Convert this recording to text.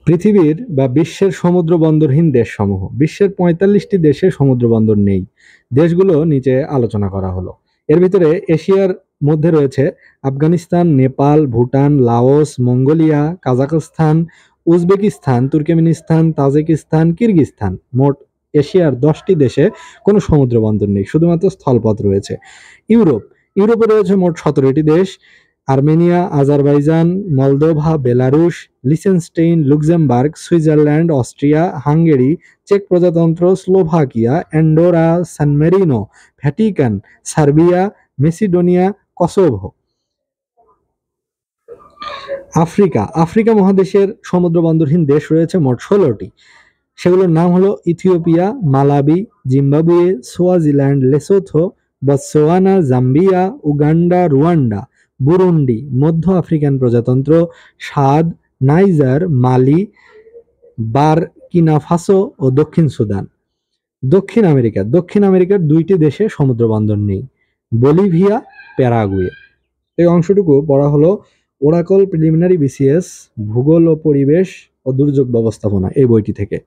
পৃথিবীর বা বিশ্বের সমুদ্র বন্দরহীন দেশসমূহ। বিশ্বের ৪৫টি দেশে সমুদ্র বন্দর নেই। দেশগুলো নিচে আলোচনা করা হলো। এর ভিতরে এশিয়ার মধ্যে রয়েছে Afghanistan, Nepal, Bhutan, Laos, Mongolia, Kazakhstan, Uzbekistan, Turkmenistan, Tajikistan, Kyrgyzstan. মোট এশিয়ার ১০টি দেশে কোনো সমুদ্র বন্দর নেই, শুধুমাত্র স্থলপথ রয়েছে। ইউরোপ, ইউরোপে রয়েছে মোট ১৭টি দেশ: Armenia, Azerbaijan, Moldova, Belarus, Liechtenstein, Luxembourg, Switzerland, Austria, Hungary, চেক প্রজাতন্ত্র, Slovakia, Andorra, San Marino, Vatican, Serbia, Macedonia, Kosovo. Africa, Africa মহাদেশের সমুদ্র বন্দরহীন দেশ রয়েছে মোট ১৬টি। সেগুলোর নাম হলো Ethiopia, মালাবি, Zimbabwe, Swaziland, Lesotho, Botswana, Zambia, Uganda, Rwanda, Burundi, মধ্য আফ্রিকান প্রজাতন্ত্র, সাদ, নাইজার, মালি, বারকিনা ফাসো ও দক্ষিণ সুদান। দক্ষিণ আমেরিকা, দক্ষিণ আমেরিকার ২টি দেশে সমুদ্র বন্দর নেই: বলিভিয়া, প্যারাগুয়ে। এই অংশটুকু পড়া হলো ওরাকল প্রিলিমিনারি বিসিএস ভূগোল ও পরিবেশ ও দুর্যোগ ব্যবস্থাপনা এই বইটি থেকে।